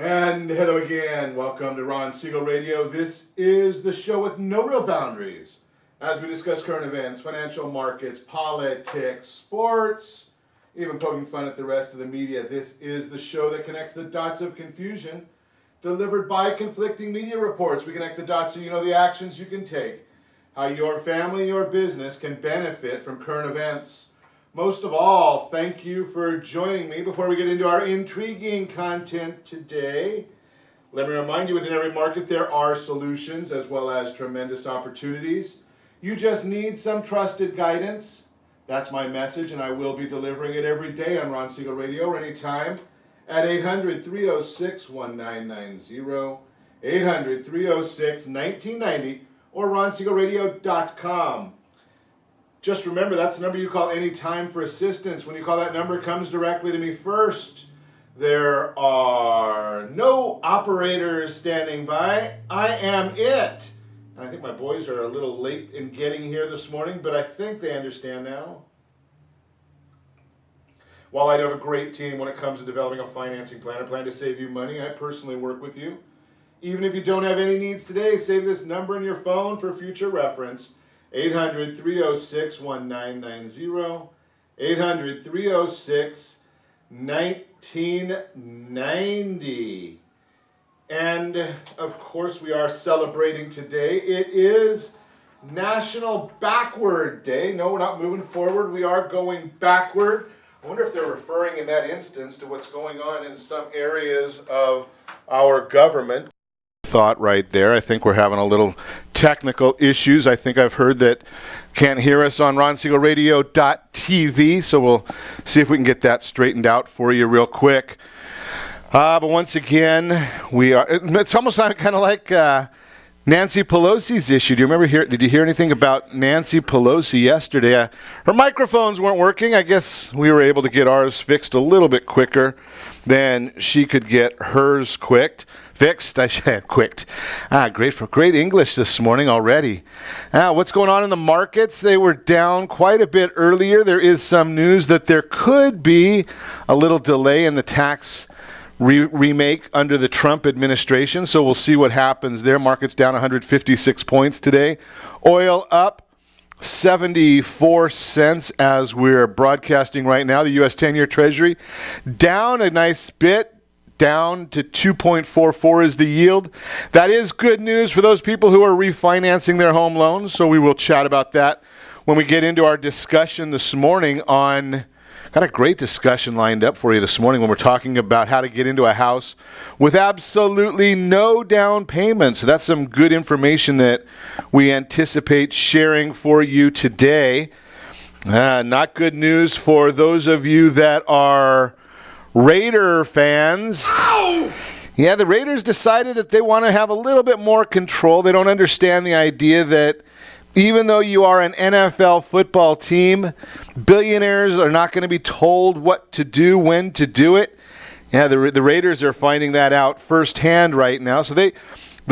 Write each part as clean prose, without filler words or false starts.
And hello again. Welcome to Ron Siegel Radio. This is the show with no real boundaries as we discuss current events, financial markets, politics, sports, even poking fun at the rest of the media. This is the show that connects the dots of confusion delivered by conflicting media reports. We connect the dots so you know the actions you can take, how your family, your business can benefit from current events. Most of all, thank you for joining me. Before we get into our intriguing content today, let me remind you, within every market there are solutions as well as tremendous opportunities. You just need some trusted guidance. That's my message, and I will be delivering it every day on Ron Siegel Radio or anytime at 800-306-1990, 800-306-1990, or ronsiegelradio.com. Just remember, that's the number you call anytime for assistance. When you call that number, it comes directly to me first. There are no operators standing by. I am it. And I think my boys are a little late in getting here this morning, but I think they understand now. While I do have a great team when it comes to developing a financing plan, a plan to save you money, I personally work with you. Even if you don't have any needs today, save this number in your phone for future reference. 800-306-1990, 800-306-1990. And, of course, we are celebrating today. It is National Backward Day. No, we're not moving forward. We are going backward. I wonder if they're referring in that instance to what's going on in some areas of our government. Thought right there. I think we're having a little technical issues. I think I've heard that can't hear us on ronsiegelradio.tv, so we'll see if we can get that straightened out for you real quick. But once again, it's almost kind of like Nancy Pelosi's issue. Did you hear anything about Nancy Pelosi yesterday? Her microphones weren't working. I guess we were able to get ours fixed a little bit quicker than she could get hers fixed. I should have quicked. Great English this morning already. What's going on in the markets? They were down quite a bit earlier. There is some news that there could be a little delay in the tax remake under the Trump administration, so we'll see what happens there. Market's down 156 points today. Oil up 74 cents as we're broadcasting right now. The U.S. 10-year Treasury down a nice bit. Down to 2.44 is the yield. That is good news for those people who are refinancing their home loans, so we will chat about that when we get into our discussion this morning on... Got a great discussion lined up for you this morning when we're talking about how to get into a house with absolutely no down payment. So that's some good information that we anticipate sharing for you today. Not good news for those of you that are Raider fans. Ow! Yeah, the Raiders decided that they want to have a little bit more control. They don't understand the idea that even though you are an NFL football team, billionaires are not going to be told what to do, when to do it. Yeah, the Raiders are finding that out firsthand right now. So the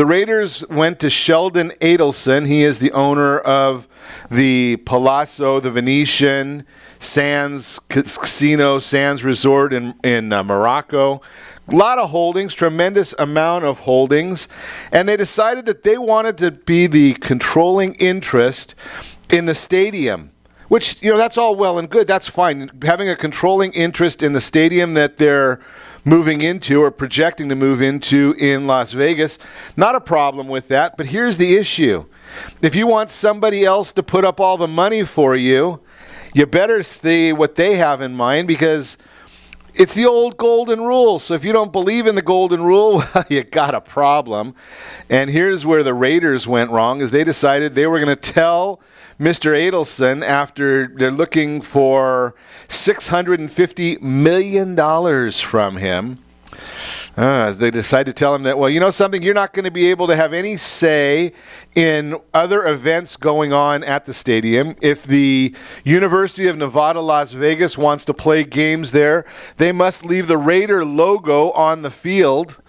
Raiders went to Sheldon Adelson. He is the owner of the Palazzo, the Venetian Sands Casino, Sands Resort in Morocco. A lot of holdings, tremendous amount of holdings. And they decided that they wanted to be the controlling interest in the stadium, which, that's all well and good. That's fine. Having a controlling interest in the stadium that they're moving into or projecting to move into in Las Vegas, not a problem with that. But here's the issue. If you want somebody else to put up all the money for you, you better see what they have in mind, because it's the old golden rule. So if you don't believe in the golden rule, well, you got a problem. And here's where the Raiders went wrong, is they decided they were going to tell Mr. Adelson, after they're looking for $650 million from him, they decided to tell him that, well, you know something, you're not going to be able to have any say in other events going on at the stadium. If the University of Nevada, Las Vegas wants to play games there, they must leave the Raider logo on the field.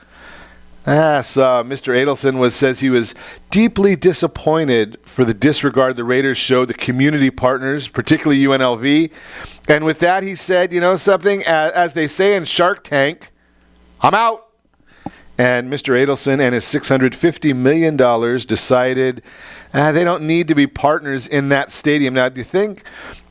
So Mr. Adelson says he was deeply disappointed for the disregard the Raiders showed the community partners, particularly UNLV. And with that, he said, you know something, as they say in Shark Tank, I'm out. And Mr. Adelson and his $650 million decided they don't need to be partners in that stadium. Now, do you think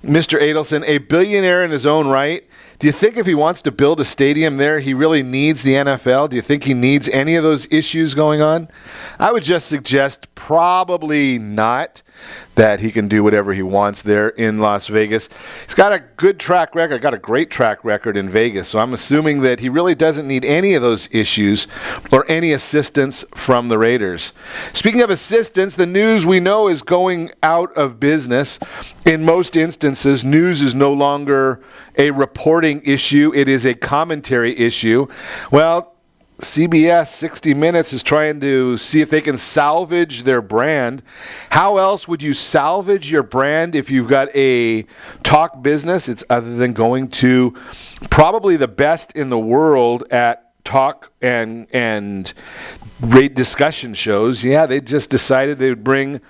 Mr. Adelson, a billionaire in his own right, do you think if he wants to build a stadium there, he really needs the NFL? Do you think he needs any of those issues going on? I would just suggest probably not, that he can do whatever he wants there in Las Vegas. He's got a good track record, got a great track record in Vegas, so I'm assuming that he really doesn't need any of those issues or any assistance from the Raiders. Speaking of assistance, the News we know is going out of business. In most instances, news is no longer a reporting issue, it is a commentary issue. Well, CBS 60 Minutes is trying to see if they can salvage their brand. How else would you salvage your brand if you've got a talk business? It's other than going to probably the best in the world at talk and great discussion shows. Yeah, they just decided they would bring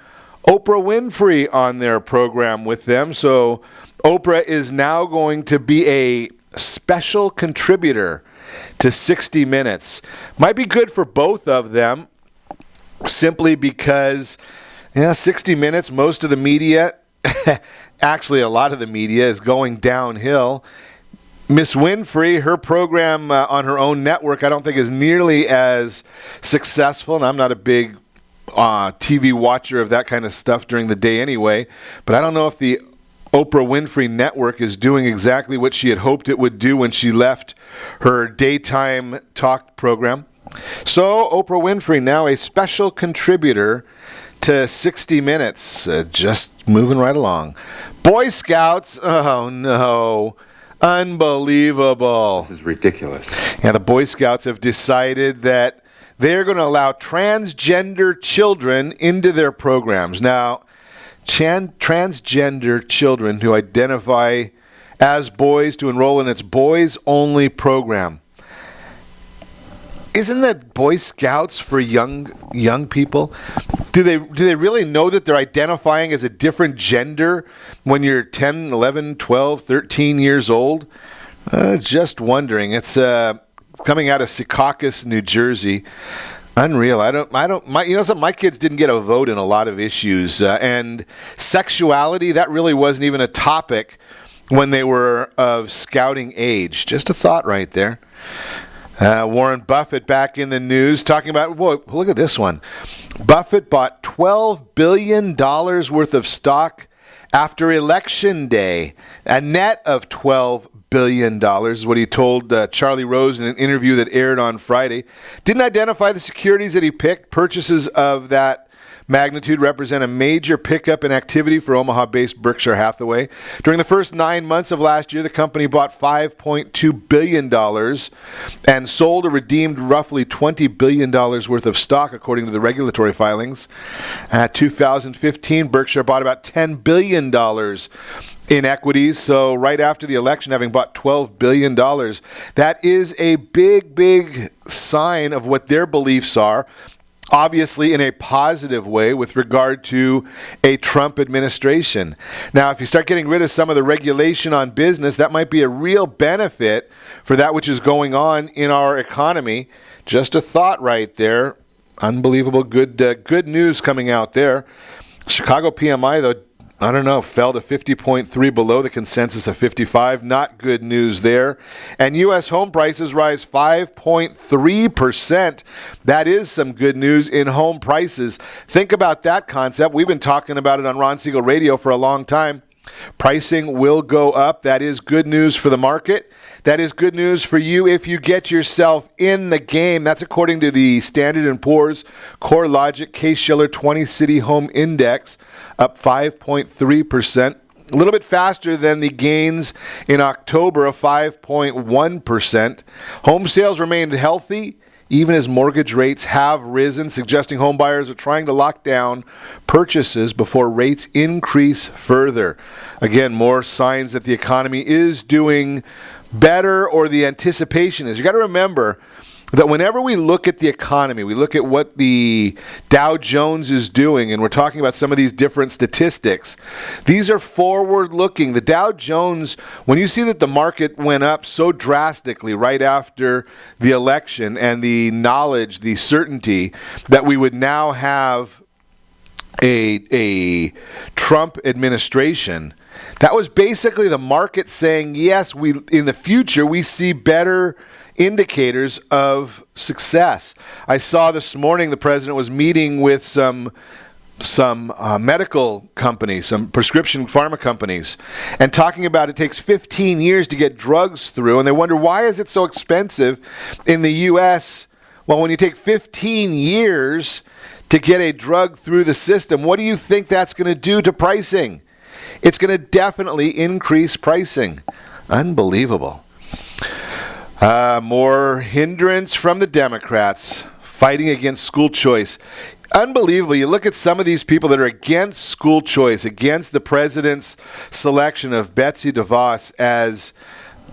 Oprah Winfrey on their program with them. So Oprah is now going to be a special contributor to 60 Minutes. Might be good for both of them, simply because 60 Minutes, most of the media, actually a lot of the media, is going downhill. Miss Winfrey, her program on her own network, I don't think is nearly as successful, and I'm not a big TV watcher of that kind of stuff during the day anyway, but I don't know if the Oprah Winfrey Network is doing exactly what she had hoped it would do when she left her daytime talk program. So Oprah Winfrey now a special contributor to 60 Minutes. Just moving right along. Boy Scouts, oh no, unbelievable. This is ridiculous. Yeah, the Boy Scouts have decided that they're going to allow transgender children into their programs. Now, transgender children who identify as boys to enroll in its boys-only program. Isn't that Boy Scouts for young people? Do they really know that they're identifying as a different gender when you're 10, 11, 12, 13 years old? Just wondering. It's coming out of Secaucus, New Jersey. Unreal. My kids didn't get a vote in a lot of issues, and sexuality, that really wasn't even a topic when they were of scouting age. Just a thought right there. Warren Buffett back in the news talking about, whoa, look at this one. Buffett bought $12 billion worth of stock after Election Day, a net of $12 billion is what he told Charlie Rose in an interview that aired on Friday. Didn't identify the securities that he picked. Purchases of that magnitude represent a major pickup in activity for Omaha-based Berkshire Hathaway. During the first 9 months of last year, the company bought $5.2 billion and sold or redeemed roughly $20 billion worth of stock, according to the regulatory filings. 2015, Berkshire bought about $10 billion in equities, so right after the election, having bought $12 billion, that is a big, big sign of what their beliefs are, obviously in a positive way with regard to a Trump administration. Now, if you start getting rid of some of the regulation on business, that might be a real benefit for that which is going on in our economy. Just a thought right there. Unbelievable good news coming out there. Chicago PMI, though, I don't know, fell to 50.3, below the consensus of 55. Not good news there. And U.S. home prices rise 5.3%. That is some good news in home prices. Think about that concept. We've been talking about it on Ron Siegel Radio for a long time. Pricing will go up. That is good news for the market. That is good news for you if you get yourself in the game. That's according to the Standard & Poor's CoreLogic Case-Shiller 20-City Home Index, up 5.3%. A little bit faster than the gains in October of 5.1%. Home sales remained healthy, even as mortgage rates have risen, suggesting home buyers are trying to lock down purchases before rates increase further. Again, more signs that the economy is doing better, or the anticipation is. You got to remember, that whenever we look at the economy, we look at what the Dow Jones is doing, and we're talking about some of these different statistics, these are forward-looking. The Dow Jones, when you see that the market went up so drastically right after the election and the knowledge, the certainty that we would now have a Trump administration, that was basically the market saying, yes, in the future we see better indicators of success. I saw this morning the president was meeting with some medical companies, some prescription pharma companies, and talking about it takes 15 years to get drugs through, and they wonder, why is it so expensive in the U.S.? Well, when you take 15 years to get a drug through the system, what do you think that's going to do to pricing? It's going to definitely increase pricing. Unbelievable. More hindrance from the Democrats fighting against school choice. Unbelievable. You look at some of these people that are against school choice, against the president's selection of Betsy DeVos as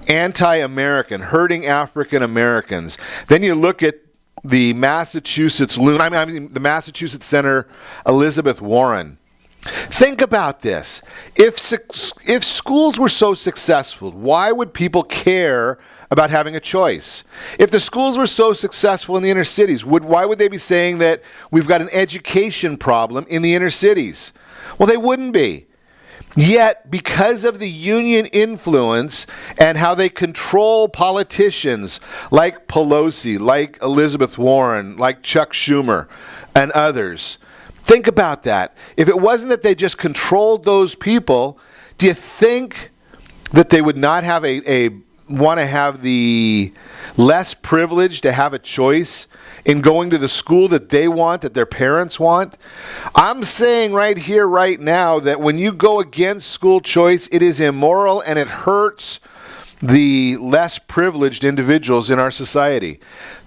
anti-American, hurting African Americans. Then you look at the Massachusetts the Massachusetts Senator Elizabeth Warren. Think about this. If schools were so successful, why would people care about having a choice? If the schools were so successful in the inner cities, why would they be saying that we've got an education problem in the inner cities? Well, they wouldn't be. Yet, because of the union influence and how they control politicians like Pelosi, like Elizabeth Warren, like Chuck Schumer, and others, think about that. If it wasn't that they just controlled those people, do you think that they would not have want to have the less privilege to have a choice in going to the school that they want, that their parents want? I'm saying right here, right now, that when you go against school choice, it is immoral and it hurts the less privileged individuals in our society.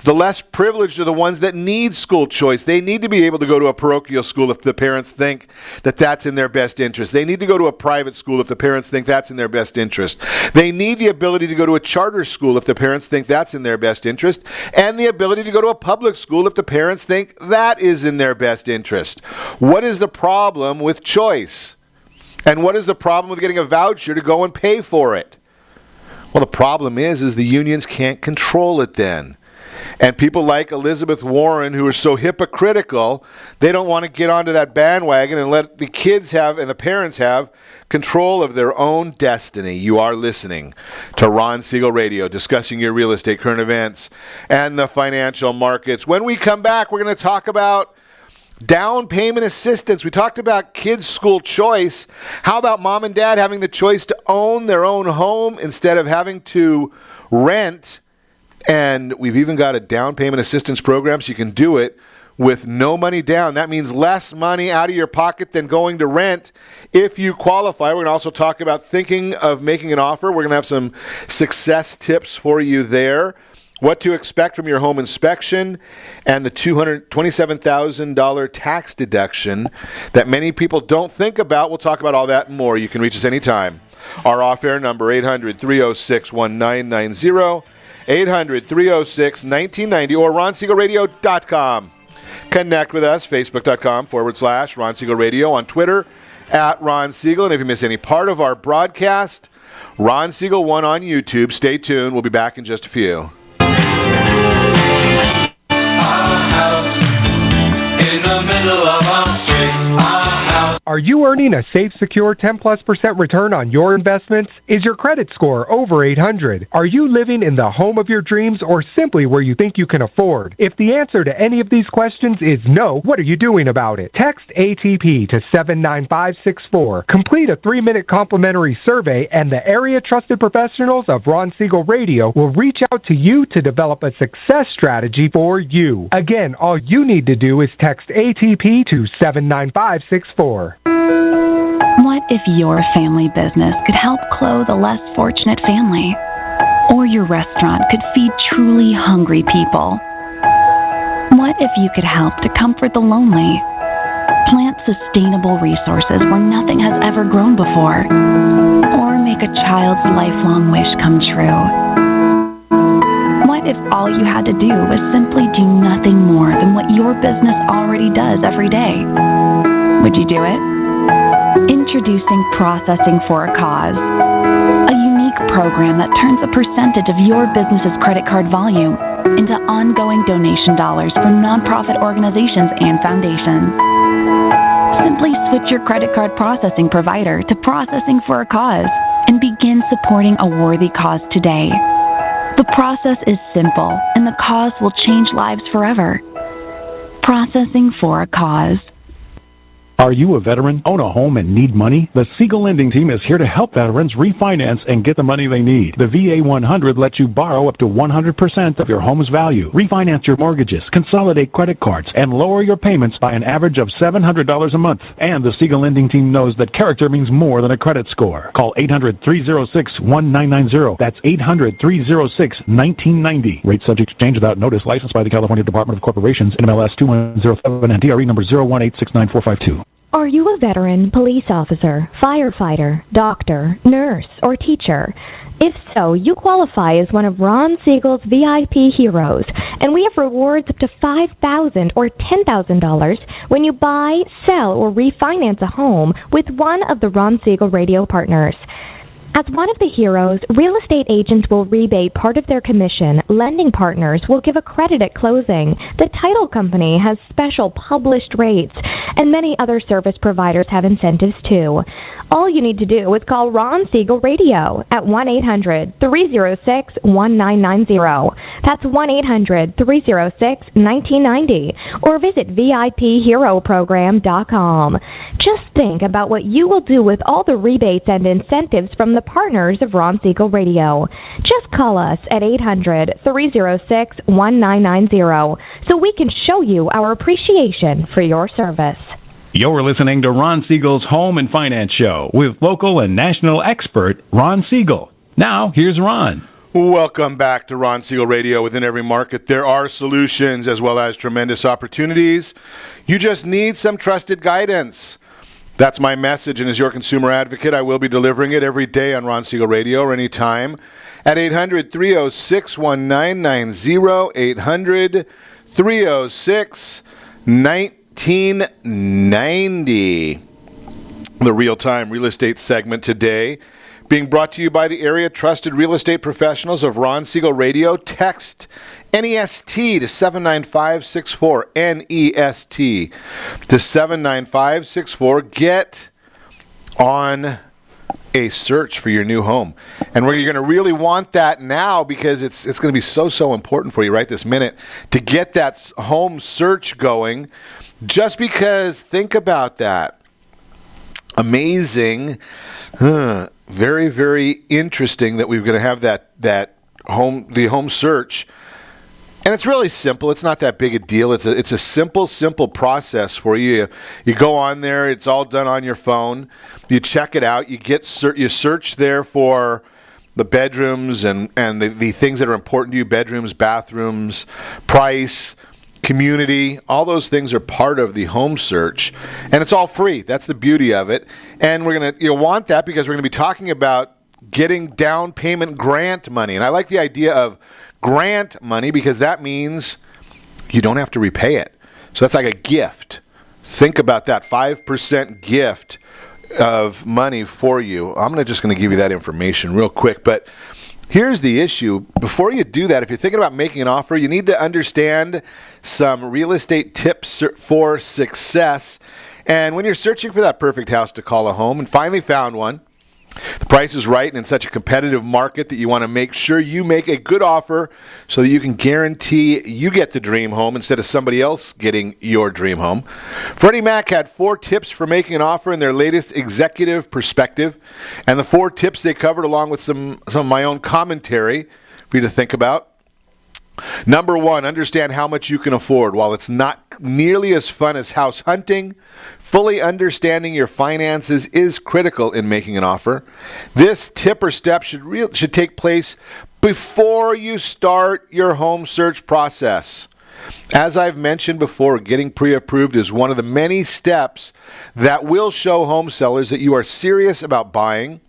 The less privileged are the ones that need school choice. They need to be able to go to a parochial school if the parents think that that's in their best interest. They need to go to a private school if the parents think that's in their best interest. They need the ability to go to a charter school if the parents think that's in their best interest, and the ability to go to a public school if the parents think that is in their best interest. What is the problem with choice? And what is the problem with getting a voucher to go and pay for it? Well, the problem is the unions can't control it then. And people like Elizabeth Warren, who are so hypocritical, they don't want to get onto that bandwagon and let the kids have and the parents have control of their own destiny. You are listening to Ron Siegel Radio, discussing your real estate, current events, and the financial markets. When we come back, we're going to talk about down payment assistance. We talked about kids' school choice. How about mom and dad having the choice to own their own home instead of having to rent? And we've even got a down payment assistance program so you can do it with no money down. That means less money out of your pocket than going to rent if you qualify. We're going to also talk about thinking of making an offer. We're going to have some success tips for you there. What to expect from your home inspection, and the $227,000 tax deduction that many people don't think about. We'll talk about all that and more. You can reach us anytime. Our off-air number, 800-306-1990, 800-306-1990, or RonSiegelRadio.com. Connect with us, Facebook.com/Ron Siegel Radio, on Twitter, @Ron Siegel. And if you miss any part of our broadcast, Ron Siegel 1 on YouTube. Stay tuned. We'll be back in just a few. Are you earning a safe, secure 10+% return on your investments? Is your credit score over 800? Are you living in the home of your dreams or simply where you think you can afford? If the answer to any of these questions is no, what are you doing about it? Text ATP to 79564. Complete a 3-minute complimentary survey, and the area trusted professionals of Ron Siegel Radio will reach out to you to develop a success strategy for you. Again, all you need to do is text ATP to 79564. What if your family business could help clothe a less fortunate family? Or your restaurant could feed truly hungry people? What if you could help to comfort the lonely? Plant sustainable resources where nothing has ever grown before? Or make a child's lifelong wish come true? What if all you had to do was simply do nothing more than what your business already does every day? Would you do it? Introducing Processing for a Cause, a unique program that turns a percentage of your business's credit card volume into ongoing donation dollars for nonprofit organizations and foundations. Simply switch your credit card processing provider to Processing for a Cause and begin supporting a worthy cause today. The process is simple, and the cause will change lives forever. Processing for a Cause. Are you a veteran, own a home, and need money? The Siegel Lending Team is here to help veterans refinance and get the money they need. The VA 100 lets you borrow up to 100% of your home's value, refinance your mortgages, consolidate credit cards, and lower your payments by an average of $700 a month. And the Siegel Lending Team knows that character means more than a credit score. Call 800-306-1990. That's 800-306-1990. Rate subject to change without notice. Licensed by the California Department of Corporations, NMLS 2107 and DRE number 018694452. Are you a veteran, police officer, firefighter, doctor, nurse, or teacher? If so, you qualify as one of Ron Siegel's VIP heroes, and we have rewards up to $5,000 or $10,000 when you buy, sell, or refinance a home with one of the Ron Siegel radio partners. As one of the heroes, real estate agents will rebate part of their commission. Lending partners will give a credit at closing. The title company has special published rates, and many other service providers have incentives too. All you need to do is call Ron Siegel Radio at 1-800-306-1990. That's 1-800-306-1990. Or visit VIPHeroProgram.com. Just think about what you will do with all the rebates and incentives from the partners of Ron Siegel Radio. Just call us at 800-306-1990 so we can show you our appreciation for your service. You're listening to Ron Siegel's Home and Finance Show with local and national expert Ron Siegel. Now, here's Ron. Welcome back to Ron Siegel Radio. Within every market, there are solutions as well as tremendous opportunities. You just need some trusted guidance. That's my message, and as your consumer advocate, I will be delivering it every day on Ron Siegel Radio or anytime at 800-306-1990, 800-306-1990. The real-time real estate segment today being brought to you by the area trusted real estate professionals of Ron Siegel Radio. Text NEST to 79564, NEST to 79564. Get on a search for your new home. And you're going to really want that now because it's going to be so important for you right this minute to get that home search going. Just because, think about that. Amazing. Very, very interesting that we're going to have the home search. And it's really simple. It's not that big a deal. It's a simple process for you. You go on there. It's all done on your phone. You check it out. You search there for the bedrooms and the things that are important to you: bedrooms, bathrooms, price, community. All those things are part of the home search, and it's all free. That's the beauty of it. And you'll want that because we're going to be talking about getting down payment grant money. And I like the idea of grant money because that means you don't have to repay it. So that's like a gift. Think about that 5% gift of money for you. I'm just going to give you that information real quick, but here's the issue. Before you do that, if you're thinking about making an offer, you need to understand some real estate tips for success. And when you're searching for that perfect house to call a home and finally found one, the price is right and in such a competitive market that you want to make sure you make a good offer so that you can guarantee you get the dream home instead of somebody else getting your dream home. Freddie Mac had 4 tips for making an offer in their latest executive perspective. And the 4 tips they covered along with some of my own commentary for you to think about. Number 1, understand how much you can afford. While it's not nearly as fun as house hunting, fully understanding your finances is critical in making an offer. This tip or step should take place before you start your home search process. As I've mentioned before, getting pre-approved is one of the many steps that will show home sellers that you are serious about buying.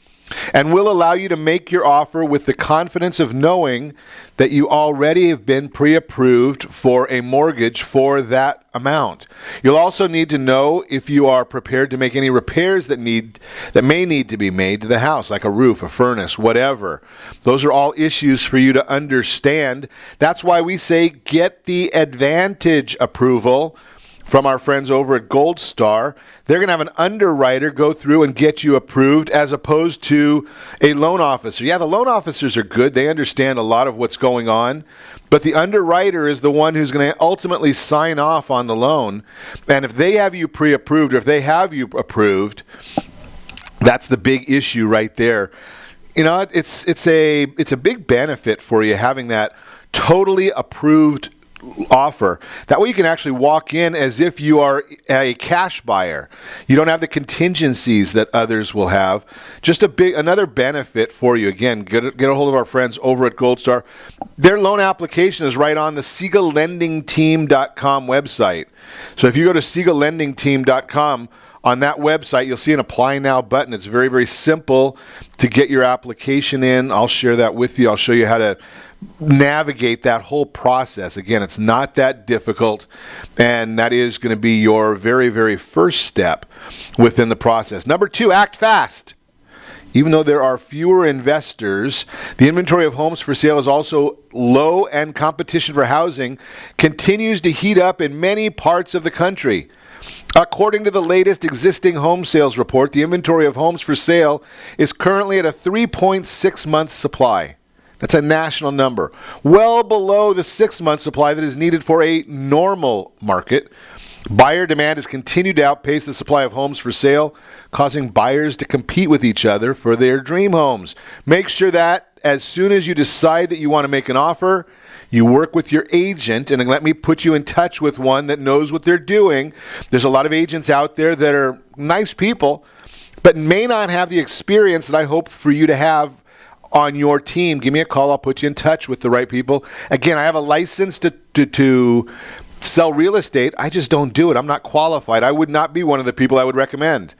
and will allow you to make your offer with the confidence of knowing that you already have been pre-approved for a mortgage for that amount. You'll also need to know if you are prepared to make any repairs that may need to be made to the house, like a roof, a furnace, whatever. Those are all issues for you to understand. That's why we say get the Advantage approval from our friends over at Gold Star. They're going to have an underwriter go through and get you approved as opposed to a loan officer. Yeah, the loan officers are good. They understand a lot of what's going on. But the underwriter is the one who's going to ultimately sign off on the loan. And if they have you pre-approved, or if they have you approved, that's the big issue right there. You know, it's a big benefit for you having that totally approved offer. That way you can actually walk in as if you are a cash buyer. You don't have the contingencies that others will have. Just another benefit for you. Again, get a hold of our friends over at Gold Star. Their loan application is right on the SiegelLendingTeam.com website. So if you go to SiegelLendingTeam.com, on that website, you'll see an Apply Now button. It's very, very simple to get your application in. I'll share that with you. I'll show you how to navigate that whole process. Again, it's not that difficult, and that is going to be your very, very first step within the process. Number 2, act fast. Even though there are fewer investors, the inventory of homes for sale is also low, and competition for housing continues to heat up in many parts of the country. According to the latest existing home sales report, the inventory of homes for sale is currently at a 3.6-month supply. That's a national number, well below the 6-month supply that is needed for a normal market. Buyer demand has continued to outpace the supply of homes for sale, causing buyers to compete with each other for their dream homes. Make sure that as soon as you decide that you want to make an offer, you work with your agent, and let me put you in touch with one that knows what they're doing. There's a lot of agents out there that are nice people, but may not have the experience that I hope for you to have on your team. Give me a call. I'll put you in touch with the right people. Again, I have a license to sell real estate. I just don't do it. I'm not qualified. I would not be one of the people I would recommend.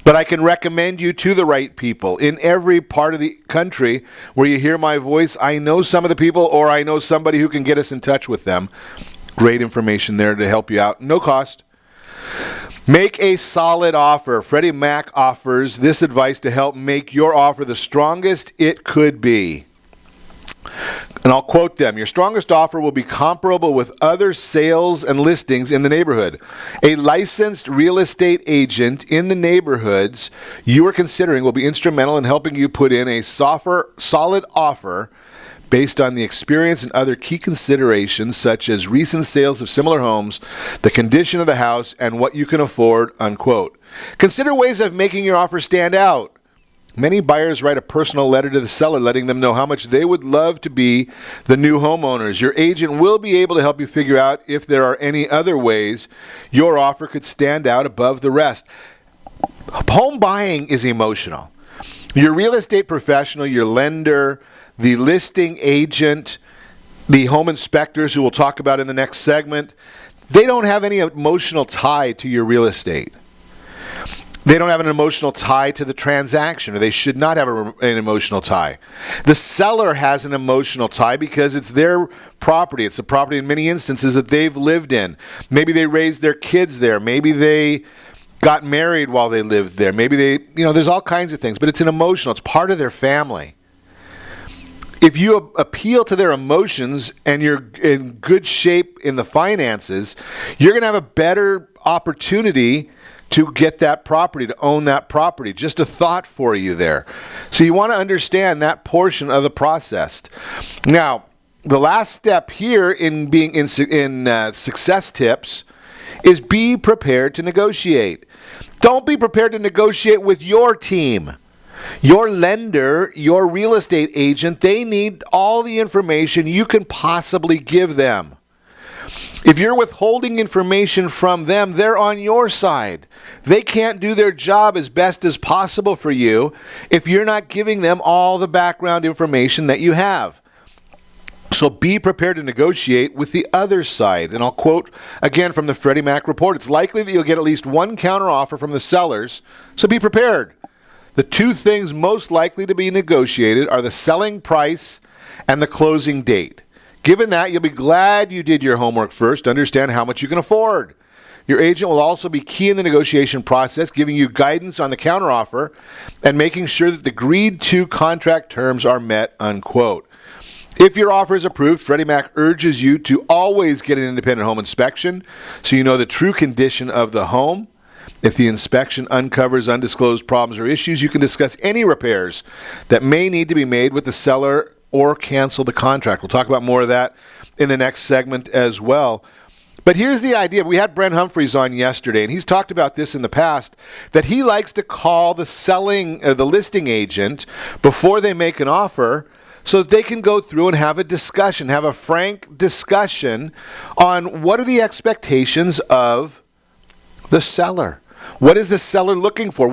But I can recommend you to the right people in every part of the country where you hear my voice. I know some of the people, or I know somebody who can get us in touch with them. Great information there to help you out. No cost. Make a solid offer. Freddie Mac offers this advice to help make your offer the strongest it could be. And I'll quote them. Your strongest offer will be comparable with other sales and listings in the neighborhood. A licensed real estate agent in the neighborhoods you are considering will be instrumental in helping you put in a solid offer based on the experience and other key considerations such as recent sales of similar homes, the condition of the house, and what you can afford, unquote. Consider ways of making your offer stand out. Many buyers write a personal letter to the seller letting them know how much they would love to be the new homeowners. Your agent will be able to help you figure out if there are any other ways your offer could stand out above the rest. Home buying is emotional. Your real estate professional, your lender, the listing agent, the home inspectors who we'll talk about in the next segment, they don't have any emotional tie to your real estate. They don't have an emotional tie to the transaction, or they should not have an emotional tie. The seller has an emotional tie because it's their property. It's the property in many instances that they've lived in. Maybe they raised their kids there. Maybe they got married while they lived there. Maybe there's all kinds of things, but it's an emotional. It's part of their family. If you appeal to their emotions and you're in good shape in the finances, you're going to have a better opportunity to get that property, to own that property. Just a thought for you there. So you want to understand that portion of the process. Now, the last step here in being in success tips is be prepared to negotiate. Don't be prepared to negotiate with your team. Your lender, your real estate agent, they need all the information you can possibly give them. If you're withholding information from them, they're on your side. They can't do their job as best as possible for you if you're not giving them all the background information that you have. So be prepared to negotiate with the other side. And I'll quote again from the Freddie Mac report. It's likely that you'll get at least one counteroffer from the sellers, so be prepared. The two things most likely to be negotiated are the selling price and the closing date. Given that, you'll be glad you did your homework first to understand how much you can afford. Your agent will also be key in the negotiation process, giving you guidance on the counteroffer and making sure that the agreed-to contract terms are met, unquote. If your offer is approved, Freddie Mac urges you to always get an independent home inspection so you know the true condition of the home. If the inspection uncovers undisclosed problems or issues, you can discuss any repairs that may need to be made with the seller or cancel the contract. We'll talk about more of that in the next segment as well. But here's the idea. We had Brent Humphreys on yesterday, and he's talked about this in the past, that he likes to call the listing agent before they make an offer so that they can go through and have a discussion, have a frank discussion on what are the expectations of the seller. What is the seller looking for?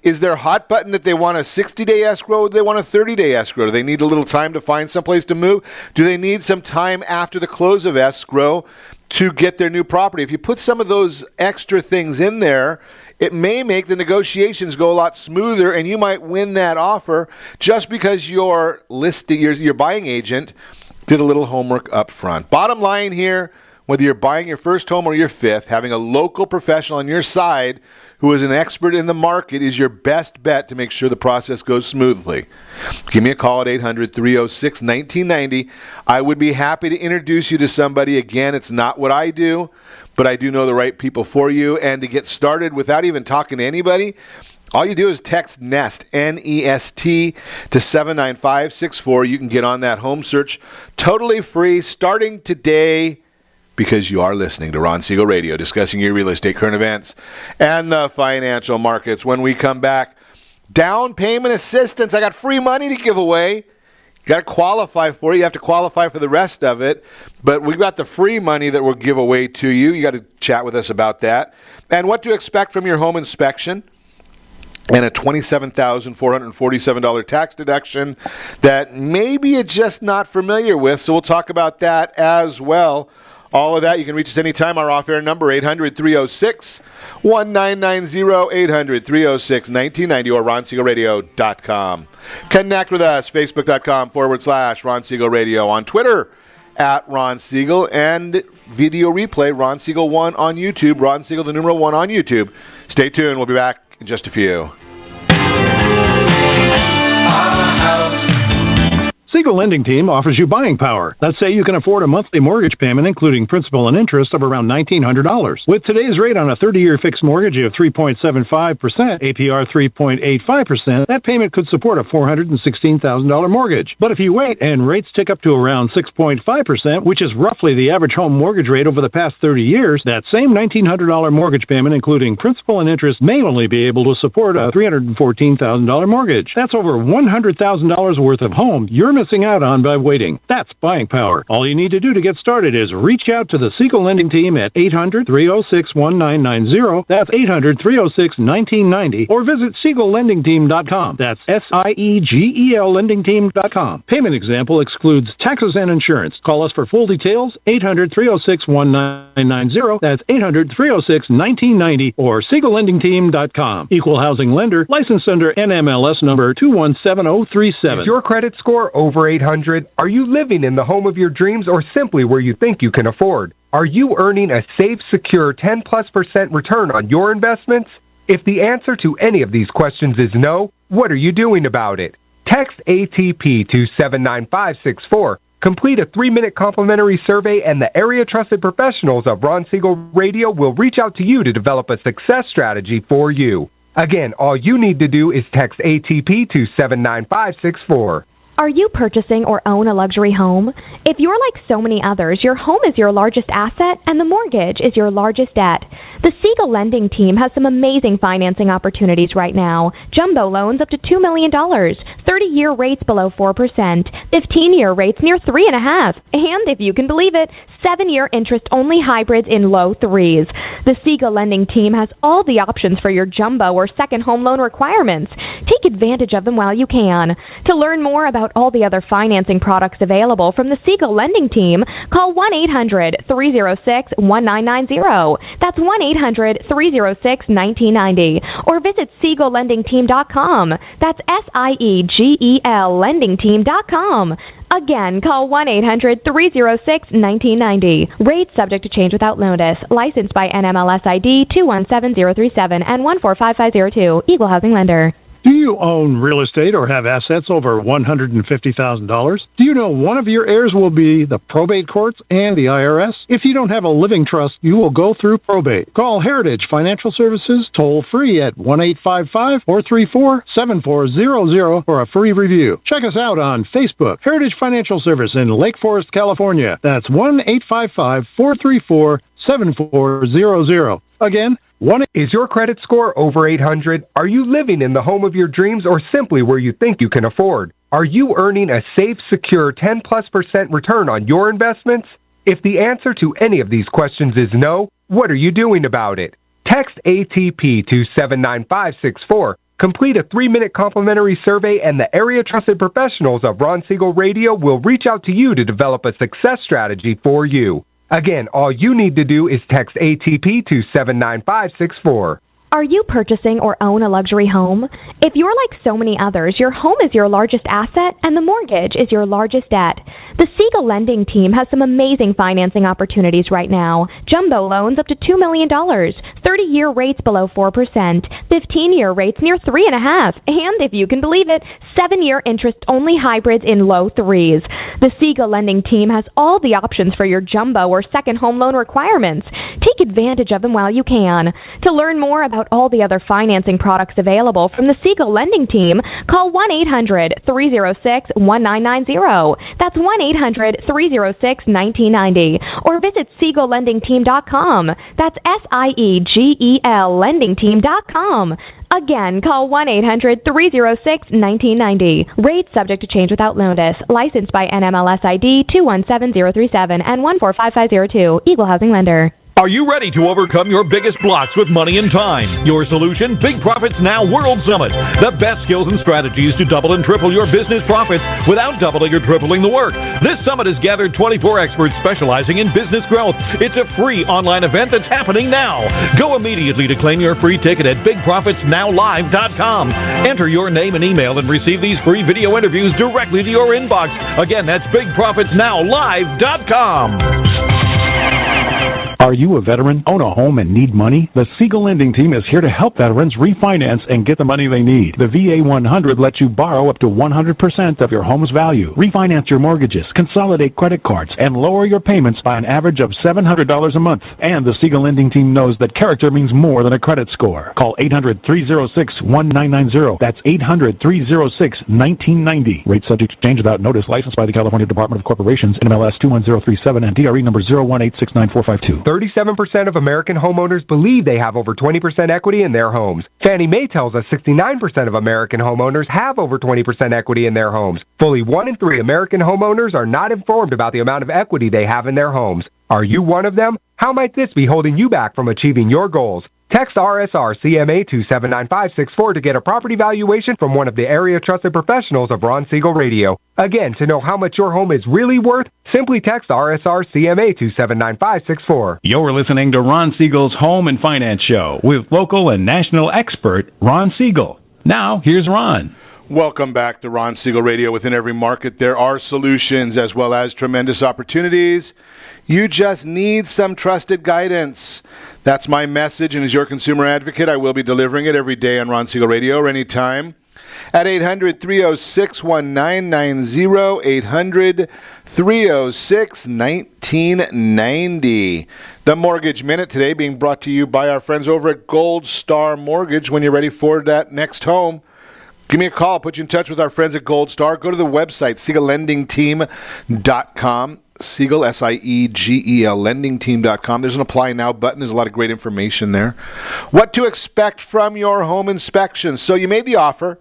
Is there a hot button that they want a 60-day escrow or do they want a 30-day escrow? Do they need a little time to find someplace to move? Do they need some time after the close of escrow to get their new property? If you put some of those extra things in there, it may make the negotiations go a lot smoother and you might win that offer just because your buying agent did a little homework up front. Bottom line here, whether you're buying your first home or your fifth, having a local professional on your side who is an expert in the market is your best bet to make sure the process goes smoothly. Give me a call at 800-306-1990. I would be happy to introduce you to somebody. Again, it's not what I do, but I do know the right people for you. And to get started without even talking to anybody, all you do is text NEST, N-E-S-T, to 79564. You can get on that home search totally free starting today, because you are listening to Ron Siegel Radio, discussing your real estate, current events, and the financial markets. When we come back, down payment assistance. I got free money to give away. You got to qualify for it. You have to qualify for the rest of it. But we've got the free money that we'll give away to you. You got to chat with us about that. And what to expect from your home inspection. And a $27,447 tax deduction that maybe you're just not familiar with. So we'll talk about that as well. All of that, you can reach us anytime. Our off-air number, 800-306-1990, 800-306-1990, or RonSiegelRadio.com. Connect with us, Facebook.com/Ron Siegel Radio, on Twitter @Ron Siegel, and video replay, Ron Siegel 1 on YouTube, Ron Siegel the numeral 1 on YouTube. Stay tuned. We'll be back in just a few. Siegel Lending Team offers you buying power. Let's say you can afford a monthly mortgage payment, including principal and interest, of around $1,900. With today's rate on a 30-year fixed mortgage of 3.75%, APR 3.85%, that payment could support a $416,000 mortgage. But if you wait and rates tick up to around 6.5%, which is roughly the average home mortgage rate over the past 30 years, that same $1,900 mortgage payment, including principal and interest, may only be able to support a $314,000 mortgage. That's over $100,000 worth of home you're missing out on by waiting. That's buying power. All you need to do to get started is reach out to the Siegel Lending Team at 800-306-1990. That's 800-306-1990. Or visit SiegelLendingTeam.com. That's SIEGEL LendingTeam.com. Payment example excludes taxes and insurance. Call us for full details, 800-306-1990. That's 800-306-1990 or SiegelLendingTeam.com. Equal housing lender, licensed under NMLS number 217037. Is your credit score over 800? Are you living in the home of your dreams or simply where you think you can afford? Are you earning a safe, secure 10+% return on your investments? If the answer to any of these questions is no, what are you doing about it? Text ATP to 79564. Complete a 3-minute complimentary survey, and the area trusted professionals of Ron Siegel Radio will reach out to you to develop a success strategy for you. Again, all you need to do is text ATP to 79564. Are you purchasing or own a luxury home? If you're like so many others, your home is your largest asset and the mortgage is your largest debt. The Siegel Lending Team has some amazing financing opportunities right now. Jumbo loans up to $2 million, 30-year rates below 4%, 15-year rates near 3.5%, and if you can believe it, 7-year interest-only hybrids in low 3s. The Siegel Lending Team has all the options for your jumbo or second home loan requirements. Take advantage of them while you can. To learn more about all the other financing products available from the Siegel Lending Team, Call 1-800-306-1990. That's 1-800-306-1990. Or visit SiegelLendingTeam.com. That's SIEGEL LendingTeam.com. Again, call 1-800-306-1990. Rates subject to change without notice. Licensed by NMLS ID 217037 and 145502. Equal housing lender. Do you own real estate or have assets over $150,000? Do you know one of your heirs will be the probate courts and the IRS? If you don't have a living trust, you will go through probate. Call Heritage Financial Services toll free at 1-855-434-7400 for a free review. Check us out on Facebook, Heritage Financial Service in Lake Forest, California. That's 1-855-434-7400. Again, Is your credit score over 800? Are you living in the home of your dreams or simply where you think you can afford? Are you earning a safe, secure 10+% return on your investments? If the answer to any of these questions is no, what are you doing about it? Text ATP to 79564. Complete a 3-minute complimentary survey and the area trusted professionals of Ron Siegel Radio will reach out to you to develop a success strategy for you. Again, all you need to do is text ATP to 79564. Are you purchasing or own a luxury home? If you're like so many others, your home is your largest asset and the mortgage is your largest debt. The Siegel Lending Team has some amazing financing opportunities right now. Jumbo loans up to $2 million, 30-year rates below 4%, 15-year rates near 3.5%, and if you can believe it, 7-year interest-only hybrids in low 3s. The Siegel Lending Team has all the options for your jumbo or second home loan requirements. Take advantage of them while you can. To learn more about all the other financing products available from the Siegel Lending Team, call 1-800-306-1990. That's 1-800-306-1990. Or visit SiegelLendingTeam.com. That's SIEGEL LendingTeam.com. Again, call 1-800-306-1990. Rates subject to change without notice. Licensed by NMLS ID 217037 and 145502. Equal housing lender. Are you ready to overcome your biggest blocks with money and time? Your solution? Big Profits Now World Summit. The best skills and strategies to double and triple your business profits without doubling or tripling the work. This summit has gathered 24 experts specializing in business growth. It's a free online event that's happening now. Go immediately to claim your free ticket at BigProfitsNowLive.com. Enter your name and email and receive these free video interviews directly to your inbox. Again, that's BigProfitsNowLive.com. Are you a veteran, own a home, and need money? The Siegel Lending Team is here to help veterans refinance and get the money they need. The VA 100 lets you borrow up to 100% of your home's value, refinance your mortgages, consolidate credit cards, and lower your payments by an average of $700 a month. And the Siegel Lending Team knows that character means more than a credit score. Call 800-306-1990. That's 800-306-1990. Rates subject to change without notice. Licensed by the California Department of Corporations, NMLS 21037, and DRE number 018694452. 37% of American homeowners believe they have over 20% equity in their homes. Fannie Mae tells us 69% of American homeowners have over 20% equity in their homes. Fully 1 in 3 American homeowners are not informed about the amount of equity they have in their homes. Are you one of them? How might this be holding you back from achieving your goals? Text RSR CMA to 79564 to get a property valuation from one of the area trusted professionals of Ron Siegel Radio. Again, to know how much your home is really worth, simply text RSR CMA to 79564. You're listening to Ron Siegel's Home and Finance Show with local and national expert Ron Siegel. Now, here's Ron. Welcome back to Ron Siegel Radio. Within every market, there are solutions as well as tremendous opportunities. You just need some trusted guidance. That's my message, and as your consumer advocate, I will be delivering it every day on Ron Siegel Radio or anytime at 800-306-1990, 800-306-1990. The Mortgage Minute today being brought to you by our friends over at Gold Star Mortgage. When you're ready for that next home, give me a call. Put you in touch with our friends at Gold Star. Go to the website, SiegelLendingTeam.com. Siegel, S-I-E-G-E-L, LendingTeam.com. There's an Apply Now button. There's a lot of great information there. What to expect from your home inspection. So you made the offer.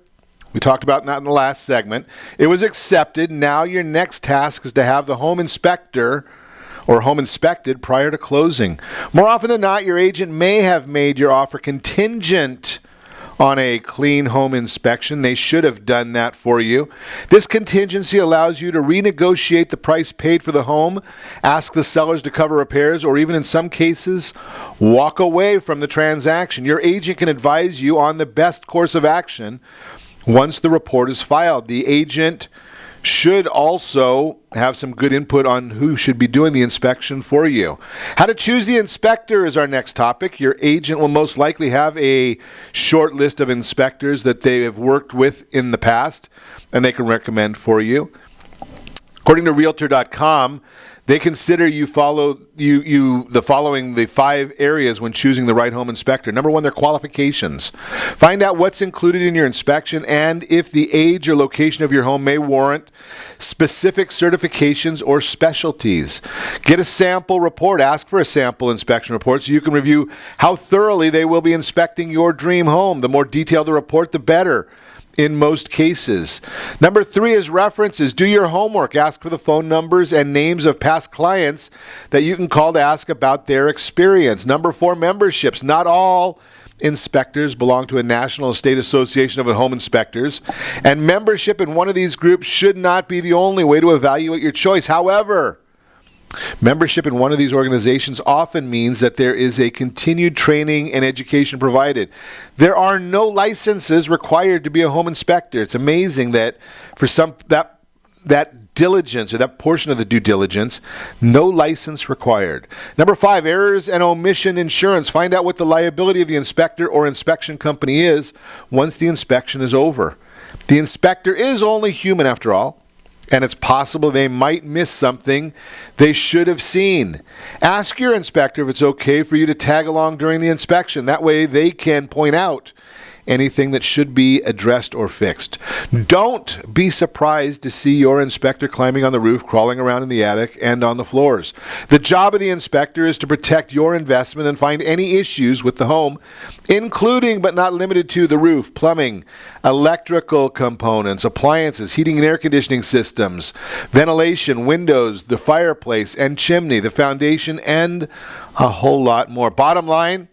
We talked about that in the last segment. It was accepted. Now your next task is to have the home inspector or home inspected prior to closing. More often than not, your agent may have made your offer contingent on a clean home inspection. They should have done that for you. This contingency allows you to renegotiate the price paid for the home, ask the sellers to cover repairs, or even in some cases, walk away from the transaction. Your agent can advise you on the best course of action once the report is filed. The agent should also have some good input on who should be doing the inspection for you. How to choose the inspector is our next topic. Your agent will most likely have a short list of inspectors that they have worked with in the past, and they can recommend for you. According to Realtor.com, they consider the following 5 areas when choosing the right home inspector. Number 1, their qualifications. Find out what's included in your inspection and if the age or location of your home may warrant specific certifications or specialties. Get a sample report. Ask for a sample inspection report so you can review how thoroughly they will be inspecting your dream home. The more detailed the report, the better in most cases. Number 3 is references. Do your homework. Ask for the phone numbers and names of past clients that you can call to ask about their experience. Number 4, memberships. Not all inspectors belong to a national state association of home inspectors, and membership in one of these groups should not be the only way to evaluate your choice. However, membership in one of these organizations often means that there is a continued training and education provided. There are no licenses required to be a home inspector. It's amazing that for that diligence, or that portion of the due diligence, no license required. Number 5, errors and omission insurance. Find out what the liability of the inspector or inspection company is once the inspection is over. The inspector is only human after all, and it's possible they might miss something they should have seen. Ask your inspector if it's okay for you to tag along during the inspection. That way they can point out anything that should be addressed or fixed. Don't be surprised to see your inspector climbing on the roof, crawling around in the attic, and on the floors. The job of the inspector is to protect your investment and find any issues with the home, including but not limited to the roof, plumbing, electrical components, appliances, heating and air conditioning systems, ventilation, windows, the fireplace and chimney, the foundation, and a whole lot more. Bottom line,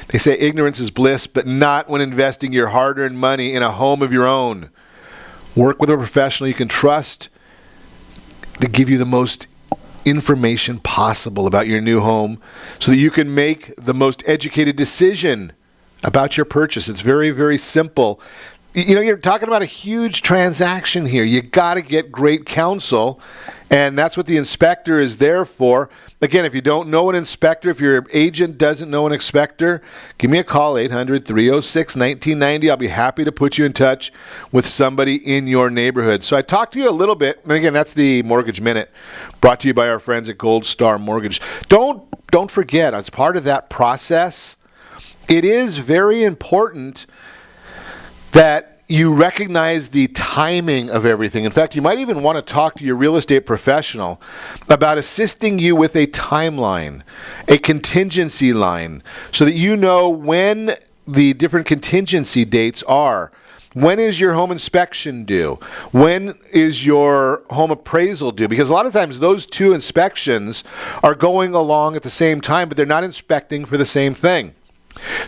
they say ignorance is bliss, but not when investing your hard-earned money in a home of your own. Work with a professional you can trust to give you the most information possible about your new home so that you can make the most educated decision about your purchase. It's very, very simple. You know, you're talking about a huge transaction here. You got to get great counsel, and that's what the inspector is there for. Again, if you don't know an inspector, if your agent doesn't know an inspector, give me a call, 800-306-1990. I'll be happy to put you in touch with somebody in your neighborhood. So I talked to you a little bit, and again, that's the Mortgage Minute, brought to you by our friends at Gold Star Mortgage. Don't forget, as part of that process, it is very important that you recognize the timing of everything. In fact, you might even want to talk to your real estate professional about assisting you with a timeline, a contingency line, so that you know when the different contingency dates are. When is your home inspection due? When is your home appraisal due? Because a lot of times those two inspections are going along at the same time, but they're not inspecting for the same thing.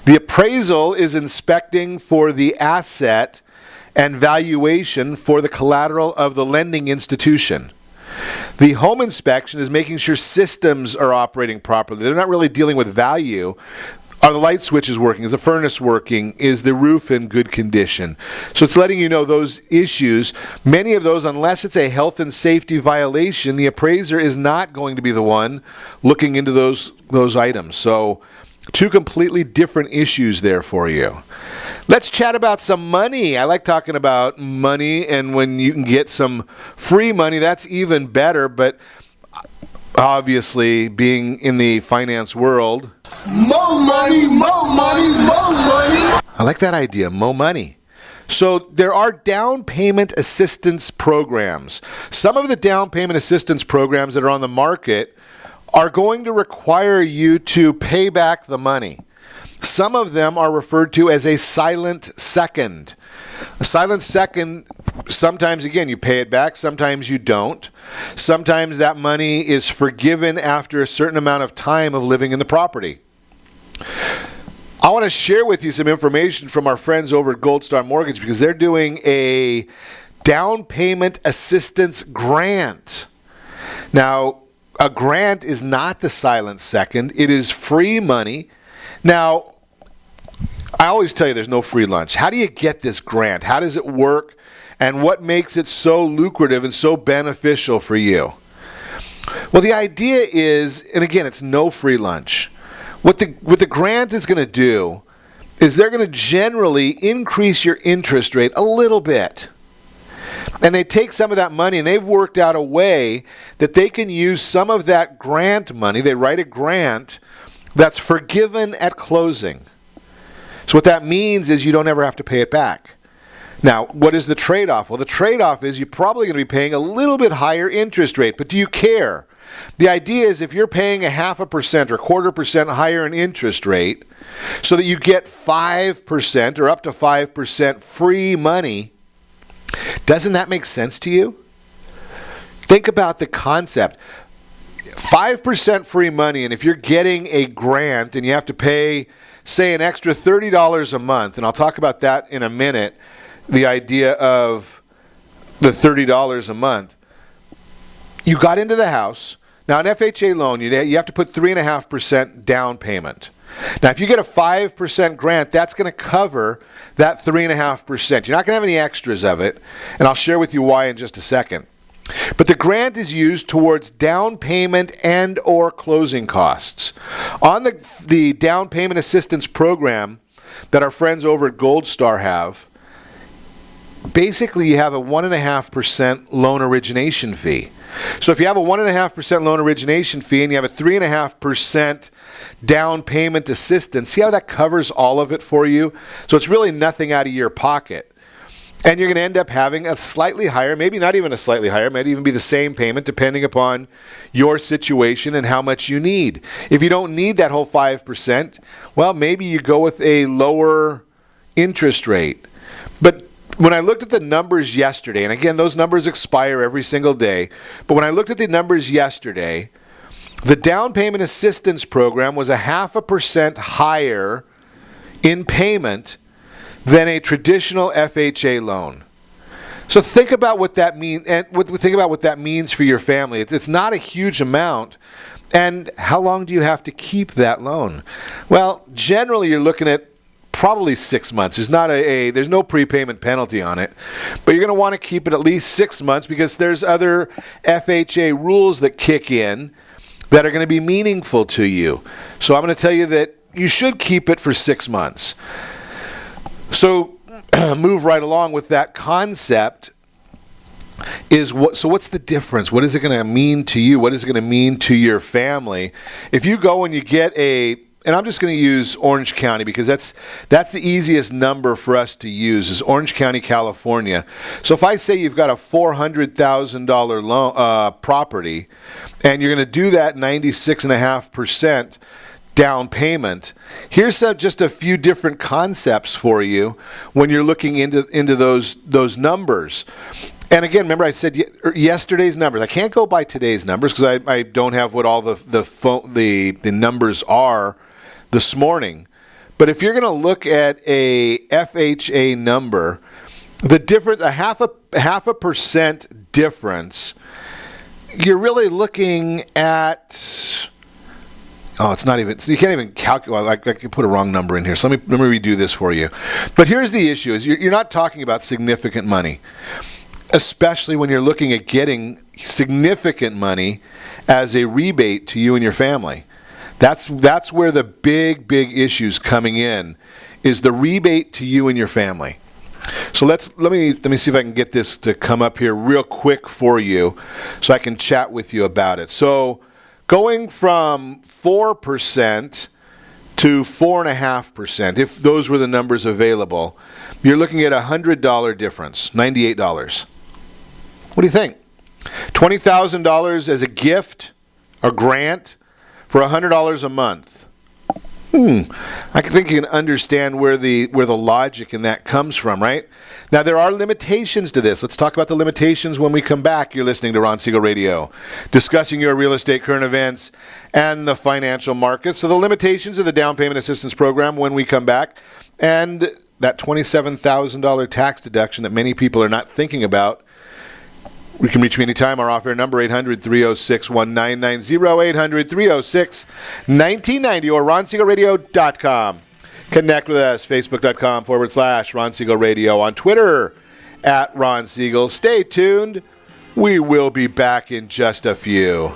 The appraisal is inspecting for the asset and valuation for the collateral of the lending institution. The home inspection is making sure systems are operating properly. They're not really dealing with value. Are the light switches working? Is the furnace working? Is the roof in good condition? So it's letting you know those issues. Many of those, unless it's a health and safety violation, the appraiser is not going to be the one looking into those items. So two completely different issues there for you. Let's chat about some money. I like talking about money, and when you can get some free money, that's even better. But obviously, being in the finance world, more money, more money, more money. I like that idea, more money. So there are down payment assistance programs. Some of the down payment assistance programs that are on the market are going to require you to pay back the money. Some of them are referred to as a silent second. A silent second, sometimes, again, you pay it back, sometimes you don't. Sometimes that money is forgiven after a certain amount of time of living in the property. I want to share with you some information from our friends over at Gold Star Mortgage because they're doing a down payment assistance grant. Now, a grant is not the silent second. It is free money. Now, I always tell you there's no free lunch. How do you get this grant? How does it work? And what makes it so lucrative and so beneficial for you? Well, the idea is, and again, it's no free lunch. What the grant is going to do is they're going to generally increase your interest rate a little bit. And they take some of that money and they've worked out a way that they can use some of that grant money. They write a grant that's forgiven at closing. So what that means is you don't ever have to pay it back. Now, what is the trade-off? Well, the trade-off is you're probably going to be paying a little bit higher interest rate, but do you care? The idea is if you're paying 0.5% or 0.25% higher in interest rate so that you get 5% or up to 5% free money, doesn't that make sense to you? Think about the concept. 5% free money, and if you're getting a grant and you have to pay, say, an extra $30 a month, and I'll talk about that in a minute, the idea of the $30 a month. You got into the house. Now, an FHA loan, you have to put 3.5% down payment. Now, if you get a 5% grant, that's going to cover that 3.5%. You're not going to have any extras of it, and I'll share with you why in just a second. But the grant is used towards down payment and or closing costs. On the down payment assistance program that our friends over at Gold Star have, basically you have a 1.5% loan origination fee. So if you have a 1.5% loan origination fee and you have a 3.5% down payment assistance, see how that covers all of it for you? So it's really nothing out of your pocket. And you're going to end up having a slightly higher, maybe not even a slightly higher, might even be the same payment depending upon your situation and how much you need. If you don't need that whole 5%, well, maybe you go with a lower interest rate. But when I looked at the numbers yesterday, and again, those numbers expire every single day, but when I looked at the numbers yesterday, the down payment assistance program was 0.5% higher in payment than a traditional FHA loan. So think about what that means, and think about what that means for your family. It's not a huge amount. And how long do you have to keep that loan? Well, generally you're looking at probably 6 months. There's no prepayment penalty on it, but you're going to want to keep it at least 6 months because there's other FHA rules that kick in that are going to be meaningful to you. So I'm going to tell you that you should keep it for 6 months. So move right along with that concept. So what's the difference? What is it going to mean to you? What is it going to mean to your family? If you go and you get and I'm just going to use Orange County because that's the easiest number for us to use is Orange County, California. So if I say you've got a $400,000 loan property and you're going to do that 96.5% down payment, here's just a few different concepts for you when you're looking into those numbers. And again, remember I said yesterday's numbers. I can't go by today's numbers because I don't have what all the numbers are this morning. But if you're going to look at a FHA number, the difference, a half a percent difference, you're really looking at, it's not even, you can't even calculate, I could put a wrong number in here. So let me redo this for you. But here's the issue, is you're not talking about significant money, especially when you're looking at getting significant money as a rebate to you and your family. That's where the big issues coming in, is the rebate to you and your family. So let me see if I can get this to come up here real quick for you so I can chat with you about it. So going from 4% to 4.5%, if those were the numbers available, you're looking at a $100 difference, $98. What do you think? $20,000 as a gift, a grant, for $100 a month. I think you can understand where the logic in that comes from, right? Now, there are limitations to this. Let's talk about the limitations when we come back. You're listening to Ron Siegel Radio, discussing your real estate current events and the financial markets. So the limitations of the down payment assistance program when we come back, and that $27,000 tax deduction that many people are not thinking about. You can reach me anytime. Our offer number 800-306-1990, 800-306-1990, or ronsiegelradio.com. Connect with us, facebook.com/Ron Siegel Radio, on Twitter @Ron Siegel. Stay tuned. We will be back in just a few.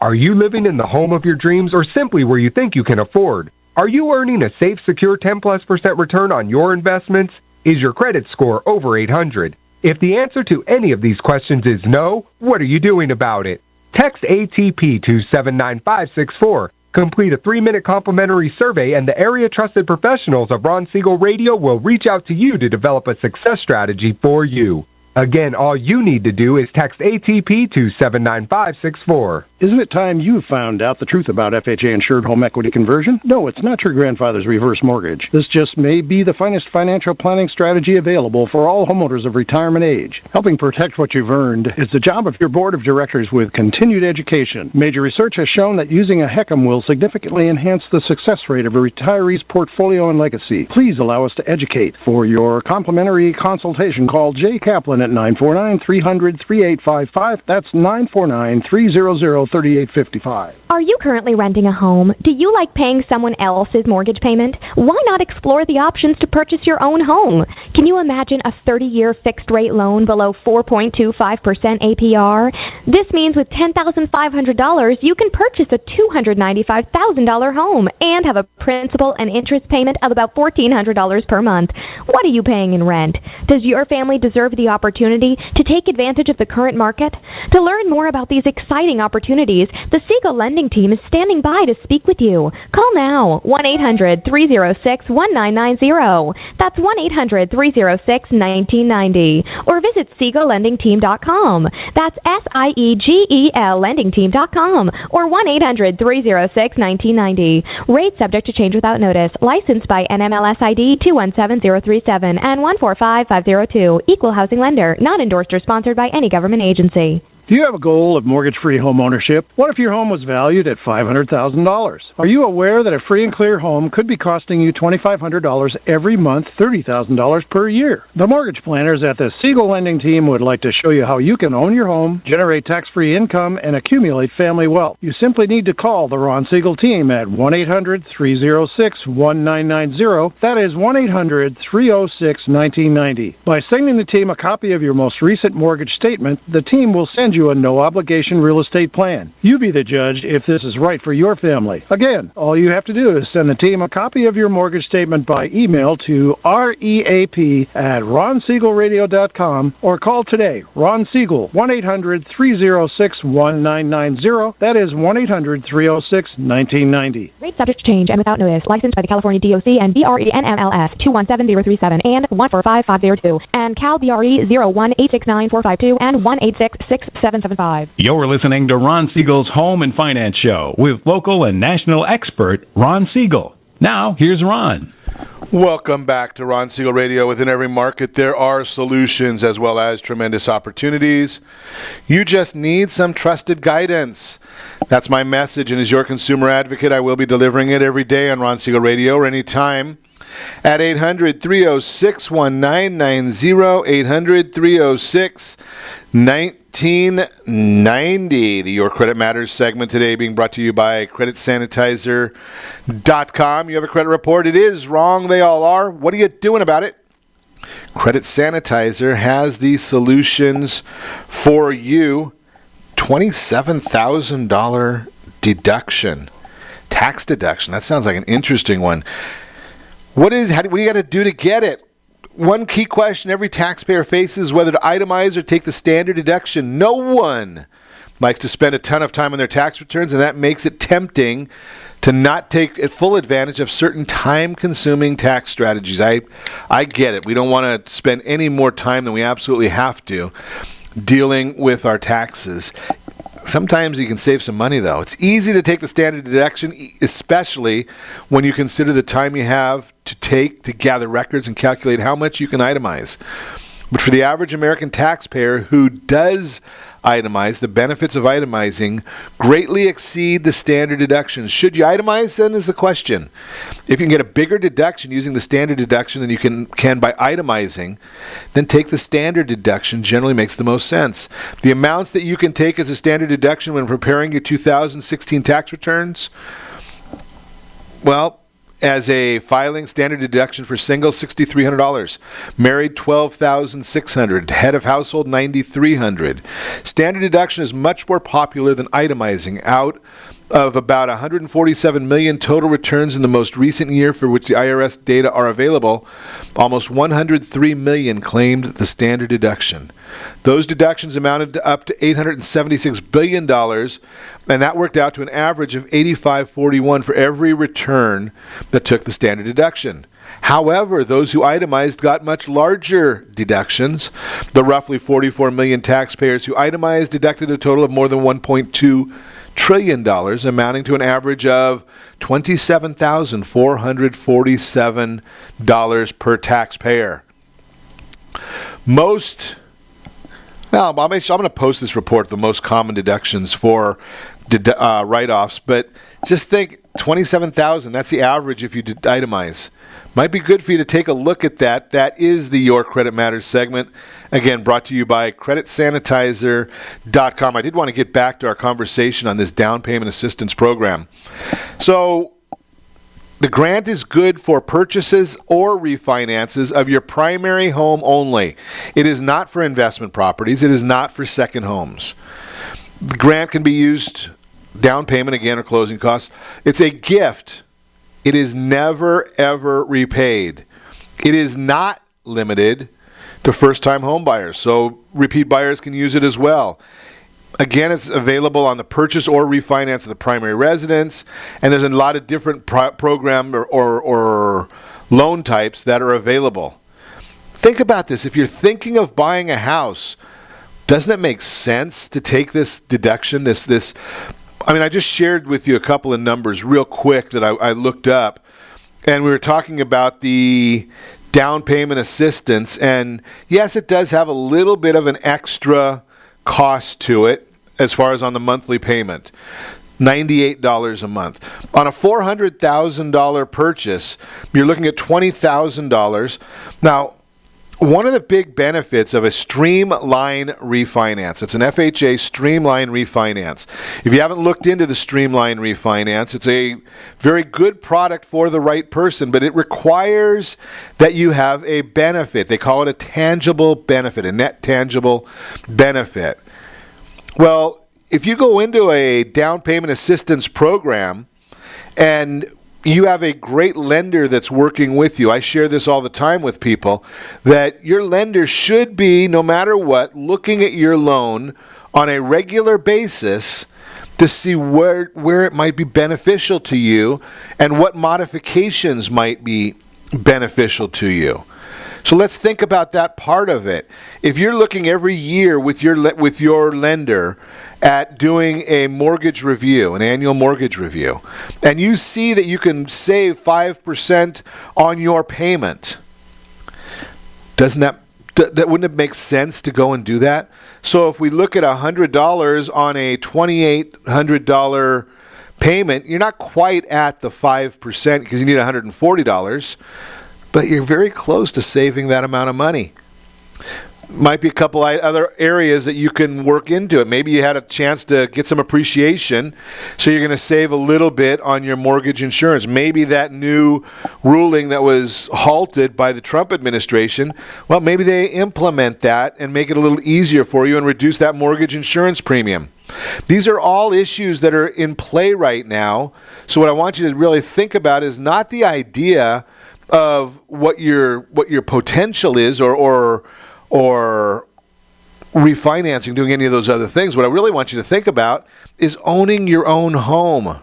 Are you living in the home of your dreams or simply where you think you can afford? Are you earning a safe, secure 10+% return on your investments? Is your credit score over 800? If the answer to any of these questions is no, what are you doing about it? Text ATP to 79564. Complete a 3-minute complimentary survey, and the area trusted professionals of Ron Siegel Radio will reach out to you to develop a success strategy for you. Again, all you need to do is text ATP to 79564. Isn't it time you found out the truth about FHA-insured home equity conversion? No, it's not your grandfather's reverse mortgage. This just may be the finest financial planning strategy available for all homeowners of retirement age. Helping protect what you've earned is the job of your board of directors with continued education. Major research has shown that using a HECM will significantly enhance the success rate of a retiree's portfolio and legacy. Please allow us to educate. For your complimentary consultation, call Jay Kaplan at 949-300-3855. That's 949-300-3855. Are you currently renting a home? Do you like paying someone else's mortgage payment? Why not explore the options to purchase your own home? Can you imagine a 30-year fixed-rate loan below 4.25% APR? This means with $10,500, you can purchase a $295,000 home and have a principal and interest payment of about $1,400 per month. What are you paying in rent? Does your family deserve the opportunity to take advantage of the current market? To learn more about these exciting opportunities, the Siegel Lending Team is standing by to speak with you. Call now, 1-800-306-1990. That's 1-800-306-1990. Or visit SiegelLendingTeam.com. That's SIEGEL LendingTeam.com. Or 1-800-306-1990. Rates subject to change without notice. Licensed by NMLS ID 217037 and 145502. Equal housing lender. Not endorsed or sponsored by any government agency. Do you have a goal of mortgage-free home ownership? What if your home was valued at $500,000? Are you aware that a free and clear home could be costing you $2,500 every month, $30,000 per year? The mortgage planners at the Siegel Lending Team would like to show you how you can own your home, generate tax-free income, and accumulate family wealth. You simply need to call the Ron Siegel Team at 1-800-306-1990. That is 1-800-306-1990. By sending the team a copy of your most recent mortgage statement, the team will send you a no-obligation real estate plan. You be the judge if this is right for your family. Again, all you have to do is send the team a copy of your mortgage statement by email to reap@ronsiegelradio.com or call today. Ron Siegel, 1-800-306-1990. That is 1-800-306-1990. Rate subject to change and without notice. Licensed by the California DOC and BRE NMLS 217037 and 145502 and Cal BRE 0186945 and 1866775. You're listening to Ron Siegel's Home and Finance Show with local and national expert Ron Siegel. Now, here's Ron. Welcome back to Ron Siegel Radio. Within every market, there are solutions as well as tremendous opportunities. You just need some trusted guidance. That's my message, and as your consumer advocate, I will be delivering it every day on Ron Siegel Radio or anytime at 800-306-1990, 800-306-1990. The Your Credit Matters segment today being brought to you by CreditSanitizer.com. You have a credit report. It is wrong. They all are. What are you doing about it? Credit Sanitizer has the solutions for you. $27,000 deduction. Tax deduction. That sounds like an interesting one. What do you got to do to get it? One key question every taxpayer faces, whether to itemize or take the standard deduction. No one likes to spend a ton of time on their tax returns, and that makes it tempting to not take full advantage of certain time-consuming tax strategies. I get it. We don't want to spend any more time than we absolutely have to dealing with our taxes. Sometimes you can save some money, though. It's easy to take the standard deduction, especially when you consider the time you have to take to gather records and calculate how much you can itemize. But for the average American taxpayer who does itemize, the benefits of itemizing greatly exceed the standard deductions. Should you itemize, then, is the question. If you can get a bigger deduction using the standard deduction than you can by itemizing, then take the standard deduction. Generally makes the most sense. The amounts that you can take as a standard deduction when preparing your 2016 tax returns, well, as a filing standard deduction for single, $6,300. Married, $12,600. Head of household, $9,300. Standard deduction is much more popular than itemizing. Out of about 147 million total returns in the most recent year for which the IRS data are available, almost 103 million claimed the standard deduction. Those deductions amounted to up to $876 billion, and that worked out to an average of $85.41 for every return that took the standard deduction. However, those who itemized got much larger deductions. The roughly 44 million taxpayers who itemized deducted a total of more than $1.2 trillion, amounting to an average of $27,447 per taxpayer. I'm going to post this report, the most common deductions for write-offs, but just think $27,000, that's the average if you itemize. Might be good for you to take a look at that. That is the Your Credit Matters segment. Again, brought to you by creditsanitizer.com. I did want to get back to our conversation on this down payment assistance program. So the grant is good for purchases or refinances of your primary home only. It is not for investment properties. It is not for second homes. The grant can be used, down payment again, or closing costs. It's a gift. It is never, ever repaid. It is not limited to first-time home buyers, so repeat buyers can use it as well. Again, it's available on the purchase or refinance of the primary residence, and there's a lot of different program or loan types that are available. Think about this. If you're thinking of buying a house, doesn't it make sense to take this deduction, I just shared with you a couple of numbers real quick that I looked up, and we were talking about the down payment assistance, and yes, it does have a little bit of an extra cost to it as far as on the monthly payment, $98 a month. On a $400,000 purchase, you're looking at $20,000. Now, one of the big benefits of a streamline refinance, it's an FHA streamline refinance. If you haven't looked into the streamline refinance, it's a very good product for the right person, but it requires that you have a benefit. They call it a tangible benefit, a net tangible benefit. Well, if you go into a down payment assistance program and you have a great lender that's working with you. I share this all the time with people, that your lender should be, no matter what, looking at your loan on a regular basis to see where it might be beneficial to you and what modifications might be beneficial to you. So let's think about that part of it. If you're looking every year with your lender at doing a mortgage review, an annual mortgage review, and you see that you can save 5% on your payment, wouldn't it make sense to go and do that? So if we look at $100 on a $2,800 payment, you're not quite at the 5% because you need $140, but you're very close to saving that amount of money. Might be a couple other areas that you can work into it. Maybe you had a chance to get some appreciation, so you're going to save a little bit on your mortgage insurance. Maybe that new ruling that was halted by the Trump administration, well, maybe they implement that and make it a little easier for you and reduce that mortgage insurance premium. These are all issues that are in play right now. So what I want you to really think about is not the idea of what your potential is or refinancing, doing any of those other things. What I really want you to think about is owning your own home.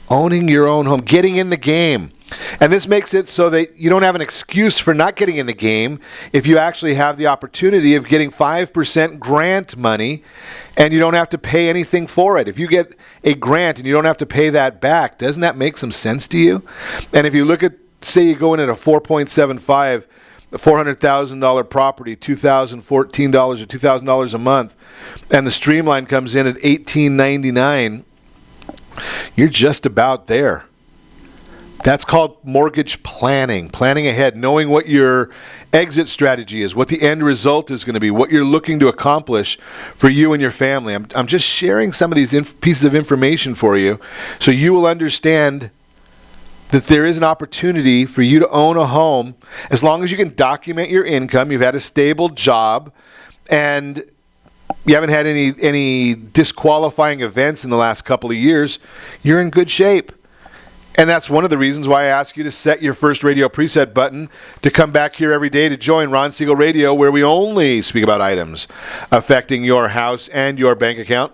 Owning your own home, getting in the game. And this makes it so that you don't have an excuse for not getting in the game if you actually have the opportunity of getting 5% grant money and you don't have to pay anything for it. If you get a grant and you don't have to pay that back, doesn't that make some sense to you? And if you look at, say you go in at a 4.75, $400,000 property, $2,014 or $2,000 a month, and the Streamline comes in at $1,899, you're just about there. That's called mortgage planning ahead, knowing what your exit strategy is, what the end result is going to be, what you're looking to accomplish for you and your family. I'm just sharing some of these pieces of information for you so you will understand that there is an opportunity for you to own a home as long as you can document your income, you've had a stable job, and you haven't had any disqualifying events in the last couple of years. You're in good shape. And that's one of the reasons why I ask you to set your first radio preset button to come back here every day to join Ron Siegel Radio, where we only speak about items affecting your house and your bank account.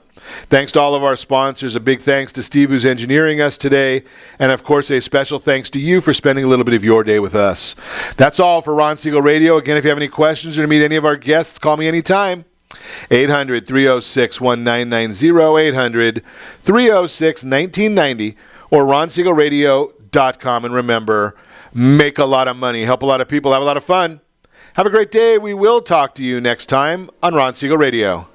Thanks to all of our sponsors. A big thanks to Steve, who's engineering us today. And, of course, a special thanks to you for spending a little bit of your day with us. That's all for Ron Siegel Radio. Again, if you have any questions or to meet any of our guests, call me anytime. 800-306-1990, 800-306-1990, or RonSiegelRadio.com. And remember, make a lot of money, help a lot of people, have a lot of fun. Have a great day. We will talk to you next time on Ron Siegel Radio.